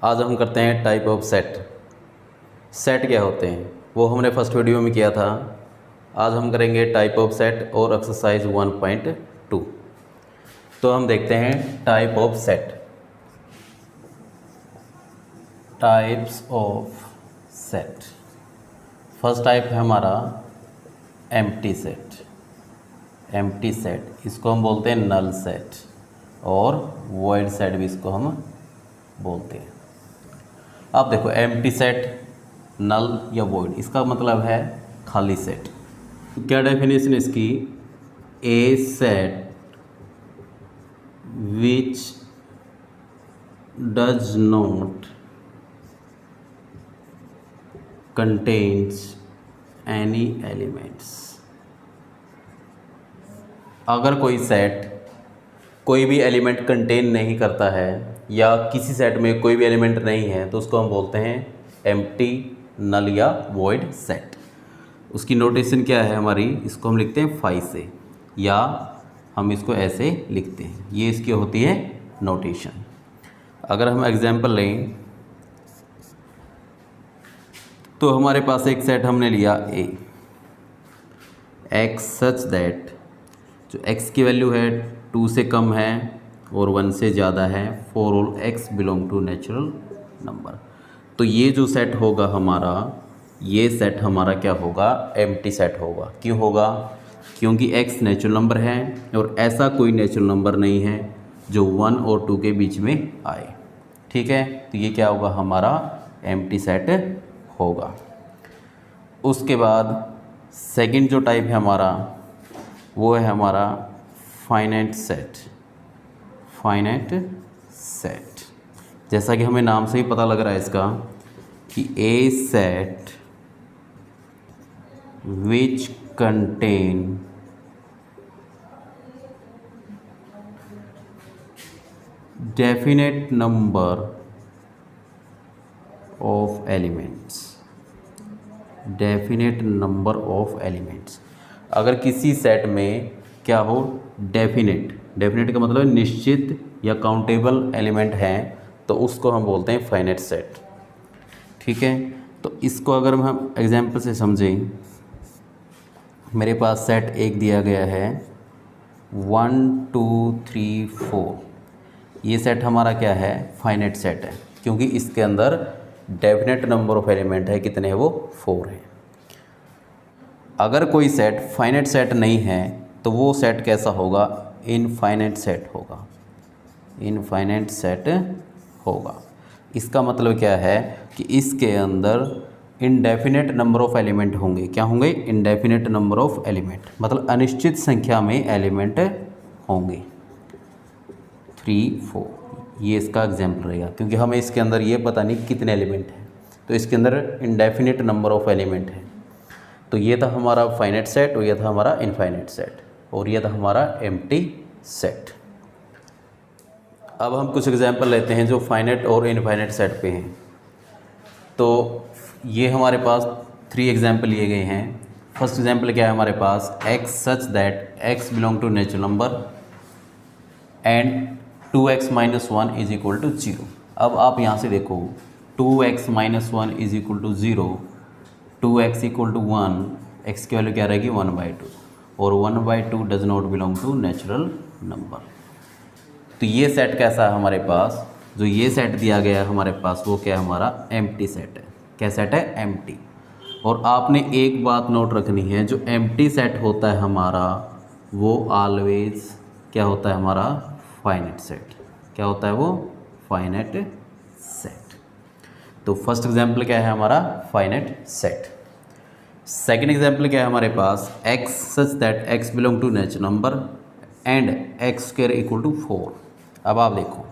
आज हम करते हैं टाइप ऑफ सेट। सेट क्या होते हैं वो हमने फर्स्ट वीडियो में किया था। आज हम करेंगे टाइप ऑफ सेट और एक्सरसाइज 1.2। तो हम देखते हैं type of set. Types of set. First type है हमारा एम्प्टी सेट। एम्प्टी सेट, इसको हम बोलते हैं नल सेट, और वॉइड सेट भी इसको हम बोलते हैं। अब देखो, एम्प्टी सेट, नल या वॉइड, इसका मतलब है खाली सेट। क्या डेफिनेशन इसकी? A set which does not contains any elements. अगर कोई सेट कोई भी एलिमेंट कंटेन नहीं करता है या किसी सेट में कोई भी एलिमेंट नहीं है तो उसको हम बोलते हैं एम्प्टी, नल या वॉइड सेट। उसकी नोटेशन क्या है हमारी? इसको हम लिखते हैं फाई से, या हम इसको ऐसे लिखते हैं। ये इसकी होती है नोटेशन। अगर हम एग्जांपल लें तो हमारे पास एक सेट हमने लिया ए, एक्स सच दैट, जो x की वैल्यू है 2 से कम है और 1 से ज़्यादा है, for all x belong to natural number. तो ये जो सेट होगा हमारा, ये सेट हमारा क्या होगा? एम्प्टी सेट होगा। क्यों होगा? क्योंकि x नेचुरल नंबर है और ऐसा कोई नेचुरल नंबर नहीं है जो 1 और 2 के बीच में आए। ठीक है, तो ये क्या होगा? हमारा एम्प्टी सेट होगा। उसके बाद सेकंड जो टाइप है हमारा, वो है हमारा फाइनाइट सेट। फाइनाइट सेट, जैसा कि हमें नाम से ही पता लग रहा है इसका कि ए set which contain definite number of elements. Definite number of elements. अगर किसी सेट में क्या हो? डेफिनेट का मतलब निश्चित या काउंटेबल एलिमेंट हैं, तो उसको हम बोलते हैं फाइनाइट सेट। ठीक है, तो इसको अगर हम एग्जांपल से समझें, मेरे पास सेट एक दिया गया है 1 2 3 4। ये सेट हमारा क्या है? फाइनाइट सेट है, क्योंकि इसके अंदर डेफिनेट नंबर ऑफ एलिमेंट है। कितने हैं वो? 4 हैं। अगर कोई सेट फाइनाइट सेट नहीं है तो वो सेट कैसा होगा? इनफाइनाइट सेट होगा। इनफाइनाइट सेट होगा। इसका मतलब क्या है कि इसके अंदर इनडेफिनेट नंबर ऑफ एलिमेंट होंगे। क्या होंगे? इनडेफिनेट नंबर ऑफ एलिमेंट, मतलब अनिश्चित संख्या में एलिमेंट होंगे। 3 4, ये इसका एग्जाम्पल रहेगा, क्योंकि हमें इसके अंदर ये पता नहीं कितने एलिमेंट हैं, तो इसके अंदर इनडेफिनेट नंबर ऑफ एलिमेंट है। तो ये था हमारा फाइनाइट सेट, और ये था हमारा इनफाइनाइट सेट, और ये था हमारा एम्प्टी सेट। अब हम कुछ एग्जांपल लेते हैं जो फाइनाइट और इनफाइनाइट सेट पे हैं। तो ये हमारे पास 3 एग्जांपल लिए गए हैं। फर्स्ट एग्जांपल क्या है हमारे पास? x such that x belong to natural number and 2x - 1 is equal to 0। अब आप यहाँ से देखो, 2x - 1 is equal to 0, 2x equal to 1, x की वैल्यू क्या रहेगी? 1/2, और 1/2 does not belong to natural number. तो ये सेट कैसा है हमारे पास? जो ये सेट दिया गया है हमारे पास, वो क्या है? हमारा एम्प्टी सेट है। क्या सेट है? एम्प्टी। और आपने एक बात नोट रखनी है, जो एम्प्टी सेट होता है हमारा, वो ऑलवेज क्या होता है? हमारा फाइनाइट सेट। क्या होता है वो? Finite set. तो फर्स्ट एग्जाम्पल क्या है हमारा? Finite set. सेकेंड एग्जाम्पल क्या है हमारे पास? x such that x belong to natural number and x² equal to 4। अब आप देखो,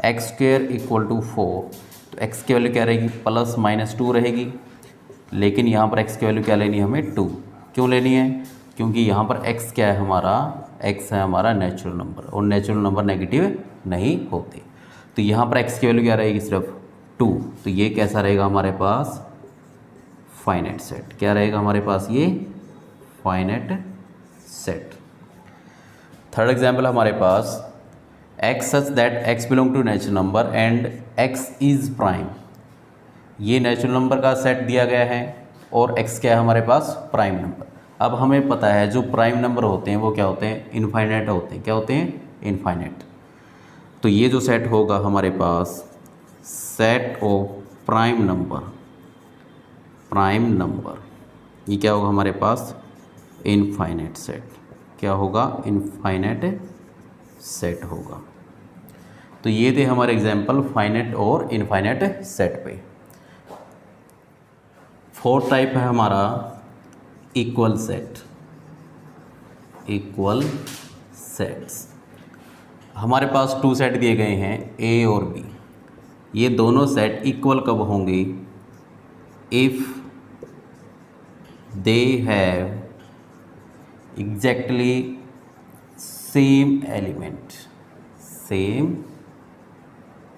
x² इक्वल टू 4, तो x की वैल्यू क्या रहेगी? +-2 रहेगी। लेकिन यहाँ पर x की वैल्यू क्या लेनी है हमें? 2। क्यों लेनी है? क्योंकि यहाँ पर x क्या है हमारा? x है हमारा नेचुरल नंबर, और नेचुरल नंबर नेगेटिव नहीं होते। तो यहाँ पर x की वैल्यू क्या रहेगी? सिर्फ 2। तो ये कैसा रहेगा हमारे पास? Finite set. क्या रहेगा हमारे पास? ये फाइनाइट सेट। थर्ड एग्जाम्पल हमारे पास x such that x belong to natural number and x is prime. ये नेचुरल नंबर का सेट दिया गया है और एक्स क्या है हमारे पास, प्राइम नंबर। अब हमें पता है जो प्राइम नंबर होते हैं वो क्या होते हैं, इनफाइनाइट होते हैं। क्या होते हैं, इनफाइनाइट। तो ये जो सेट होगा हमारे पास, set of prime number, prime number, ये क्या होगा हमारे पास, इनफाइनाइट सेट। क्या होगा, इनफाइनाइट सेट होगा। तो ये थे हमारे एग्जाम्पल फाइनाइट और इनफाइनाइट सेट पे। फोर्थ टाइप है हमारा इक्वल सेट। इक्वल सेट्स, हमारे पास 2 सेट दिए गए हैं ए और बी। ये दोनों सेट इक्वल कब होंगे, if they have exactly same element, same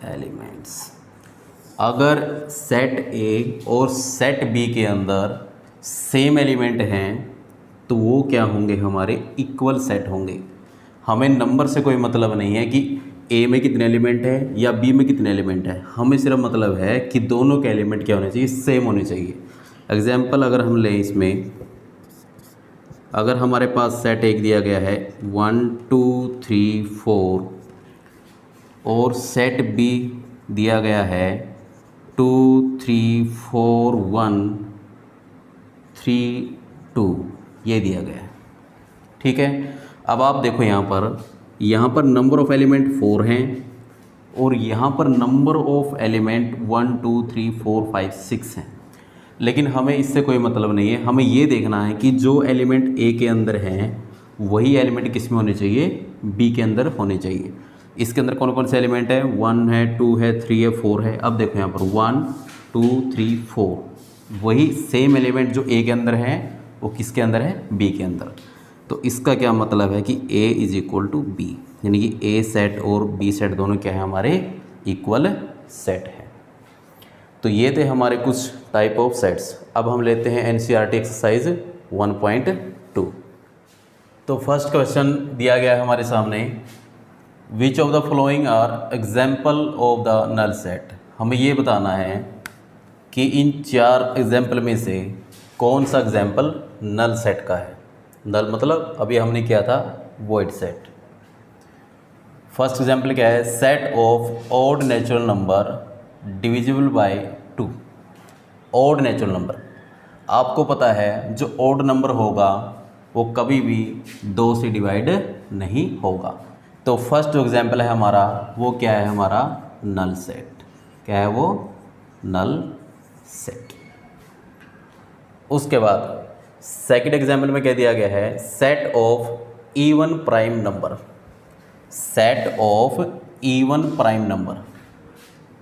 elements. अगर सेट ए और सेट बी के अंदर सेम एलिमेंट हैं तो वो क्या होंगे, हमारे इक्वल सेट होंगे। हमें नंबर से कोई मतलब नहीं है कि ए में कितने एलिमेंट है या बी में कितने एलिमेंट है, हमें सिर्फ मतलब है कि दोनों के एलिमेंट क्या होने चाहिए, सेम होने चाहिए। एग्जाम्पल अगर हम लें इसमें, अगर हमारे पास सेट एक दिया गया है 1 2 3 4 और सेट बी दिया गया है 2 3 4 1 3 2, ये दिया गया है। ठीक है, अब आप देखो यहाँ पर नंबर ऑफ़ एलिमेंट 4 हैं और यहाँ पर नंबर ऑफ़ एलिमेंट 1 2 3 4 5 6 हैं। लेकिन हमें इससे कोई मतलब नहीं है, हमें ये देखना है कि जो एलिमेंट ए के अंदर हैं वही एलिमेंट किस में होने चाहिए, बी के अंदर होने चाहिए। इसके अंदर कौन कौन से एलिमेंट है, 1 है 2 है 3 है 4 है। अब देखो यहाँ पर 1 2 3 4, वही सेम एलिमेंट जो ए के अंदर है वो किसके अंदर है, बी के अंदर। तो इसका क्या मतलब है कि A is equal to B, यानी कि ए सेट और बी सेट दोनों क्या है, हमारे इक्वल सेट है। तो ये थे हमारे कुछ टाइप ऑफ सेट्स। अब हम लेते हैं NCERT एक्सरसाइज 1.2। तो फर्स्ट क्वेश्चन दिया गया है हमारे सामने, which of the following are example of the null set. हमें ये बताना है कि इन 4 एग्जाम्पल में से कौन सा एग्जाम्पल नल सेट का है। नल मतलब अभी हमने किया था वॉइड सेट। फर्स्ट एग्जाम्पल क्या है, set of odd natural number divisible by 2। Odd natural number, आपको पता है जो ऑड नंबर होगा वो कभी भी 2 से डिवाइड नहीं होगा। तो फर्स्ट जो एग्जाम्पल है हमारा वो क्या है, हमारा नल सेट। क्या है वो, नल सेट। उसके बाद सेकंड एग्जाम्पल में क्या दिया गया है, set of even prime number. Set of even prime number,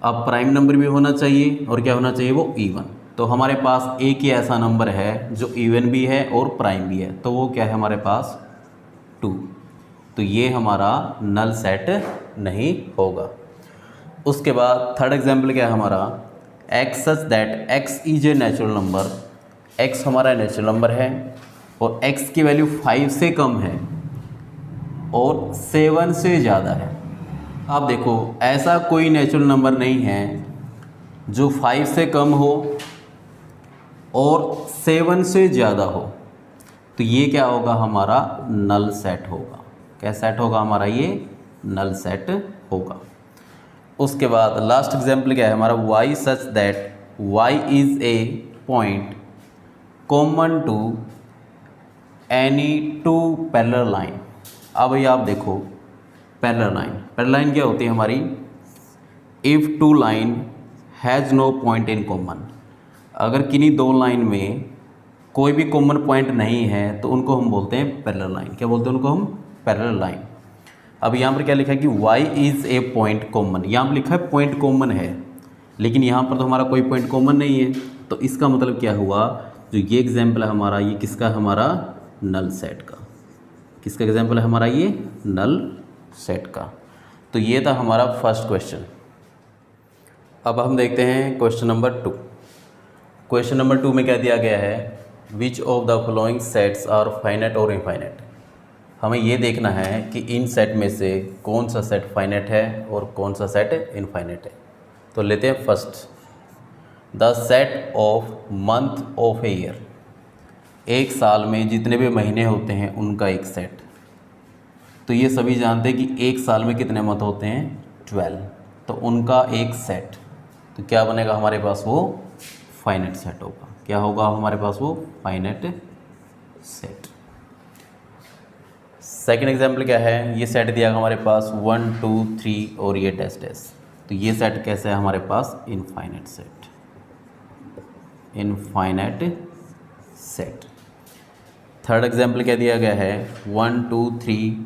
अब प्राइम नंबर भी होना चाहिए और क्या होना चाहिए, वो इवन। तो हमारे पास एक ही ऐसा नंबर है जो इवन भी है और प्राइम भी है, तो वो क्या है हमारे पास 2। तो ये हमारा नल सेट नहीं होगा। उसके बाद थर्ड एग्जाम्पल क्या है हमारा, x such that x is a natural number. X हमारा नेचुरल नंबर है और एक्स की वैल्यू 5 से कम है और 7 से ज़्यादा है। आप देखो ऐसा कोई नेचुरल नंबर नहीं है जो 5 से कम हो और 7 से ज़्यादा हो। तो ये क्या होगा, हमारा नल सेट होगा। क्या सेट होगा हमारा, ये नल सेट होगा। उसके बाद लास्ट एग्जाम्पल क्या है हमारा, Y such that Y is a point common to any 2 parallel line. अब ये आप देखो पैरेलल लाइन, पैरेलल लाइन क्या होती है हमारी, if 2 line has no point in common. अगर किन्हीं 2 लाइन में कोई भी कॉमन पॉइंट नहीं है तो उनको हम बोलते हैं पैरेलल लाइन। क्या बोलते हैं उनको हम, पैरेलल लाइन। अब यहाँ पर क्या लिखा है कि y is a point common, यहाँ पर लिखा है पॉइंट कॉमन है, लेकिन यहाँ पर तो हमारा कोई पॉइंट कॉमन नहीं है। तो इसका मतलब क्या हुआ, जो ये एग्जाम्पल है हमारा, ये किसका, हमारा नल सेट का। किसका एग्जाम्पल है हमारा, ये नल सेट का। तो ये था हमारा फर्स्ट क्वेश्चन। अब हम देखते हैं क्वेश्चन नंबर 2। क्वेश्चन नंबर 2 में क्या दिया गया है, which of the following sets are finite और इनफाइनाइट। हमें ये देखना है कि इन सेट में से कौन सा सेट फाइनेट है और कौन सा सेट इनफाइनेट है। तो लेते हैं first, the set of month of a year, एक साल में जितने भी महीने होते हैं उनका एक सेट। तो ये सभी जानते हैं कि एक साल में कितने मंथ होते हैं, 12, तो उनका एक सेट। तो क्या बनेगा हमारे पास, वो फाइनेट सेट होगा। क्या होगा हमारे पास, वो फाइनेट सेट। सेकंड एग्जाम्पल क्या है, ये सेट दिया हमारे पास 1 2 3 और ये डैश डैश। तो ये सेट कैसे है हमारे पास, infinite set, infinite set. Third example क्या दिया गया है, 1 2 3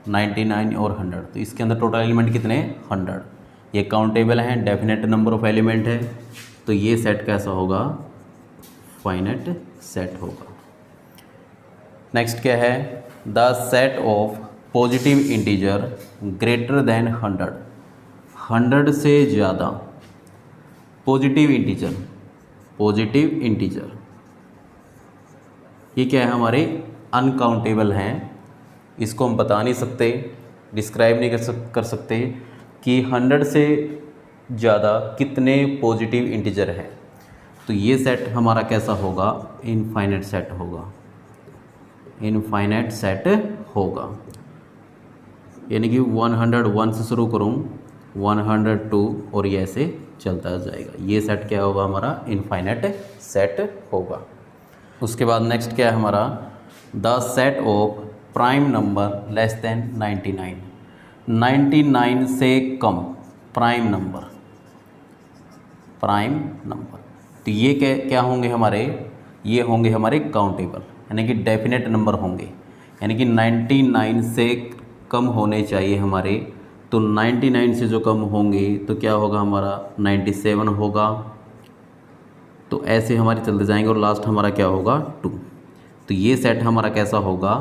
99 और 100। तो इसके अंदर टोटल एलिमेंट कितने, 100। ये काउंटेबल हैं, डेफिनेट नंबर ऑफ एलिमेंट है। तो ये सेट कैसा होगा, फाइनेट सेट होगा। नेक्स्ट क्या है, the set of positive integer greater than 100, 100 से ज़्यादा पॉजिटिव इंटीजर, पॉजिटिव इंटीजर ये क्या है, हमारे अनकाउंटेबल हैं। इसको हम बता नहीं सकते, डिस्क्राइब नहीं कर सकते कि 100 से ज़्यादा कितने पॉजिटिव इंटीजर हैं। तो ये सेट हमारा कैसा होगा, इनफाइनेट सेट होगा, इनफाइनेट सेट होगा। यानी कि 101 से शुरू करूँ, 102 और ये ऐसे चलता जाएगा। ये सेट क्या होगा हमारा, इनफाइनेट सेट होगा। उसके बाद नेक्स्ट क्या है हमारा, the set of prime number less than 99, 99 से कम प्राइम नंबर, प्राइम नंबर। तो ये क्या होंगे हमारे, ये होंगे हमारे काउंटेबल, यानी कि डेफिनेट नंबर होंगे। यानी कि 99 से कम होने चाहिए हमारे। तो 99 से जो कम होंगे तो क्या होगा हमारा, 97 होगा। तो ऐसे हमारे चलते जाएंगे और लास्ट हमारा क्या होगा, 2। तो ये सेट हमारा कैसा होगा,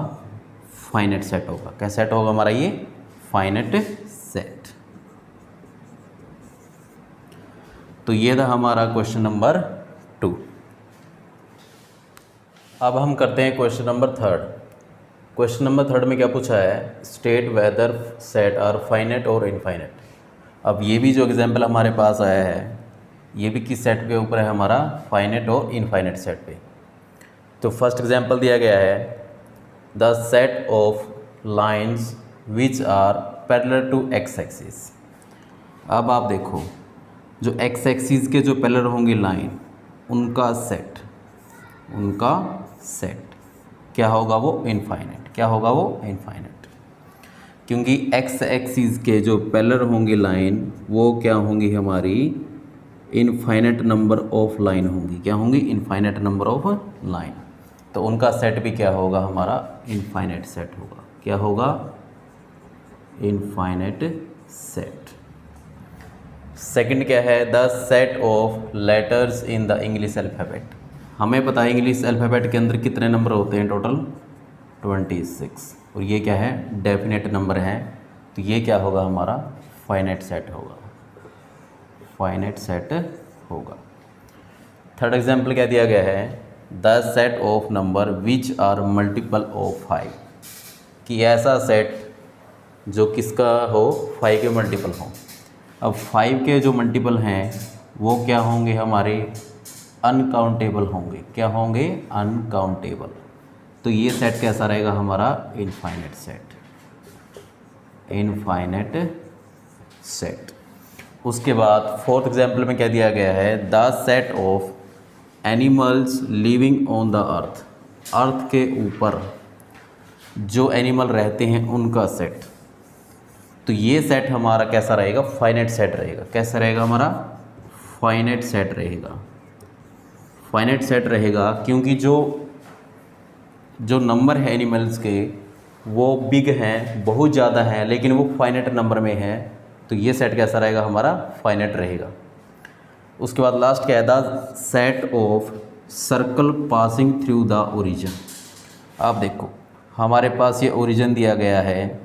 फाइनेट सेट होगा। क्या सेट होगा हमारा, ये फाइनेट सेट। तो ये था हमारा क्वेश्चन नंबर 2। अब हम करते हैं क्वेश्चन नंबर 3। क्वेश्चन नंबर 3 में क्या पूछा है, state whether set are finite और इनफाइनेट। अब ये भी जो एग्जांपल हमारे पास आया है ये भी किस सेट के ऊपर है हमारा, फाइनेट और इनफाइनेट सेट पे। तो फर्स्ट एग्जांपल दिया गया है, the set of lines which are parallel to X axis. अब आप देखो, जो एक्स एक्सिस के जो पैरेलल होंगी लाइन, उनका सेट, उनका सेट क्या होगा, वो इनफाइनेट। क्या होगा, वो इनफाइनेट, क्योंकि एक्स एक्सिस के जो पैरेलल होंगी लाइन वो क्या होंगी हमारी, इनफाइनेट नंबर ऑफ लाइन होंगी। क्या होंगी, इनफाइनेट नंबर ऑफ लाइन। तो उनका सेट भी क्या होगा हमारा, इनफाइनेट सेट होगा। क्या होगा, इनफाइनेट सेट। सेकंड क्या है, the set of letters in the English alphabet. हमें पता है इंग्लिश अल्फ़ाबेट के अंदर कितने नंबर होते हैं, टोटल 26। और ये क्या है, डेफिनेट नंबर है। तो ये क्या होगा हमारा, फाइनेट सेट होगा, फाइनेट सेट होगा। थर्ड एग्जाम्पल क्या दिया गया है, the set of number which are multiple of 5। कि ऐसा सेट जो किसका हो, 5 के मल्टीपल हो। अब 5 के जो मल्टीपल हैं वो क्या होंगे हमारे, अनकाउंटेबल होंगे। क्या होंगे, अनकाउंटेबल। तो ये सेट कैसा रहेगा हमारा, इनफाइनेट सेट, इनफाइनेट सेट। उसके बाद फोर्थ एग्जाम्पल में क्या दिया गया है, the set of animals living on the earth. Earth के ऊपर जो एनिमल रहते हैं उनका सेट। तो ये सेट हमारा कैसा रहेगा, फाइनेट सेट रहेगा। कैसा रहेगा हमारा, फाइनेट सेट रहेगा, फाइनेट सेट रहेगा, क्योंकि जो नंबर है एनिमल्स के वो बिग हैं, बहुत ज़्यादा हैं, लेकिन वो फाइनेट नंबर में है। तो ये सेट कैसा रहेगा हमारा, फाइनेट रहेगा। उसके बाद लास्ट क्या है, the set of circle passing through the origin. आप देखो हमारे पास ये ओरिजिन दिया गया है,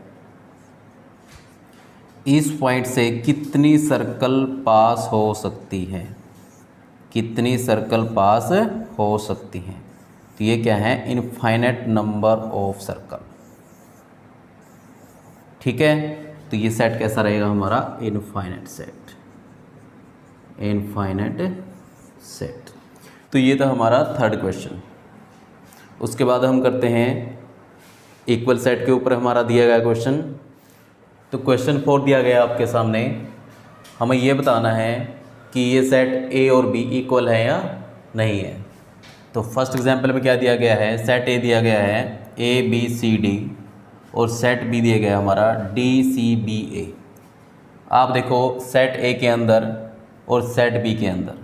इस पॉइंट से कितनी सर्कल पास हो सकती है, कितनी सर्कल पास हो सकती हैं। तो ये क्या है, इनफाइनेट नंबर ऑफ सर्कल, ठीक है, तो ये सेट कैसा रहेगा हमारा, इनफाइनाइट सेट, इनफाइनाइट सेट। तो ये था हमारा थर्ड क्वेश्चन। उसके बाद हम करते हैं इक्वल सेट के ऊपर हमारा दिया गया क्वेश्चन। तो क्वेश्चन 4 दिया गया आपके सामने, हमें ये बताना है कि ये सेट ए और बी इक्वल है या नहीं है। तो फर्स्ट एग्जांपल में क्या दिया गया है, सेट ए दिया गया है ए बी सी डी, और सेट बी दिया गया हमारा डी सी बी ए। आप देखो सेट ए के अंदर और सेट बी के अंदर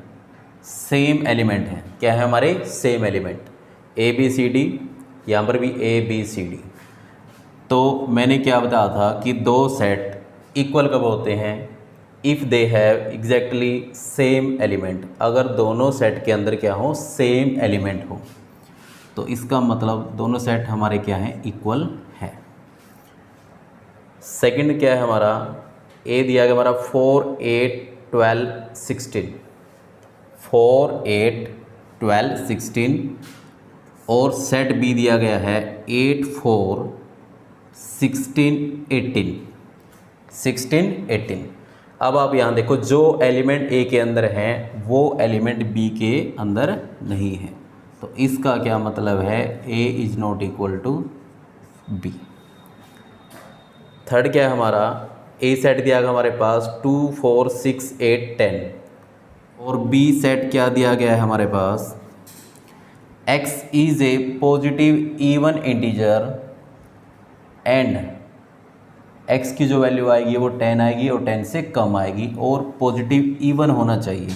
सेम एलिमेंट है, क्या है हमारे, same element A B C D, यहाँ पर भी ए बी सी डी। तो मैंने क्या बताया था कि दो सेट इक्वल कब होते हैं, if they have exactly same element, अगर दोनों सेट के अंदर क्या हो, सेम एलिमेंट हो, तो इसका मतलब दोनों सेट हमारे क्या हैं, इक्वल है। सेकंड क्या है हमारा, ए दिया गया हमारा 4 8 12 16, 4 8 12 16, और सेट बी दिया गया है 8 4 16 18, 16 18। अब आप यहाँ देखो जो एलिमेंट ए के अंदर हैं वो एलिमेंट बी के अंदर नहीं है, तो इसका क्या मतलब है, A is not equal to B. Third क्या है हमारा, ए सेट दिया गया हमारे पास 2 4 6 8 10, और बी सेट क्या दिया गया है हमारे पास, x is a positive even integer and x की जो वैल्यू आएगी वो 10 आएगी और 10 से कम आएगी, और पॉजिटिव इवन होना चाहिए।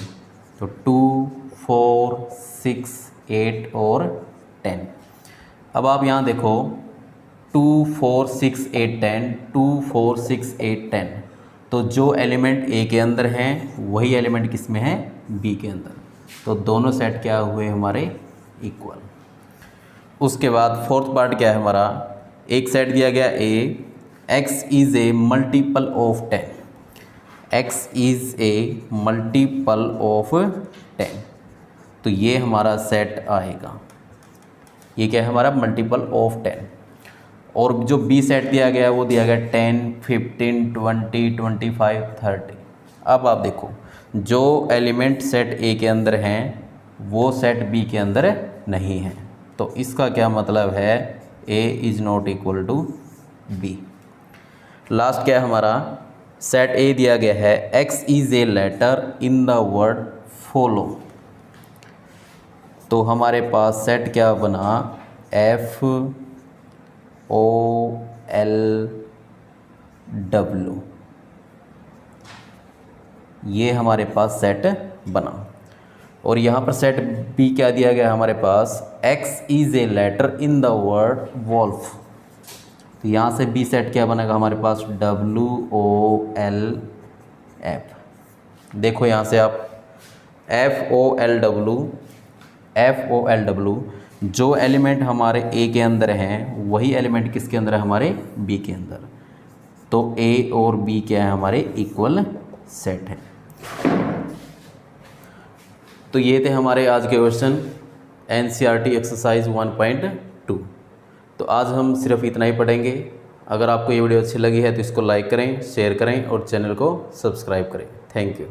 तो 2 4 6 8 और 10। अब आप यहाँ देखो 2 4 6 8 10, 2 4 6 8 10, तो जो एलिमेंट ए के अंदर हैं वही एलिमेंट किस में है, बी के अंदर, तो दोनों सेट क्या हुए हमारे, इक्वल। उसके बाद फोर्थ पार्ट क्या है हमारा, एक सेट दिया गया ए, x is a multiple of 10, x is a multiple of 10, तो ये हमारा सेट आएगा, ये क्या है हमारा, मल्टीपल ऑफ 10। और जो बी सेट दिया गया है वो दिया गया 10 15 20 25 30। अब आप देखो जो एलिमेंट सेट ए के अंदर हैं वो सेट बी के अंदर नहीं है, तो इसका क्या मतलब है, A is not equal to B. Last क्या है हमारा, सेट ए दिया गया है X is a letter in the word follow, तो हमारे पास सेट क्या बना, एफ ओ एल डब्ल्यू, ये हमारे पास सेट बना। और यहाँ पर सेट बी क्या दिया गया हमारे पास, x is a letter in the word wolf, तो यहाँ से बी सेट क्या बनेगा हमारे पास, डब्ल्यू ओ एल एफ। देखो यहाँ से आप एफ ओ एल डब्ल्यू, जो एलिमेंट हमारे ए के अंदर हैं वही एलिमेंट किसके अंदर है, हमारे बी के अंदर, तो ए और बी क्या है हमारे इक्वल सेट है। तो ये थे हमारे आज के क्वेश्चन एनसीईआरटी एक्सरसाइज 1.2। तो आज हम सिर्फ इतना ही पढ़ेंगे। अगर आपको ये वीडियो अच्छी लगी है तो इसको लाइक करें, शेयर करें और चैनल को सब्सक्राइब करें। Thank you.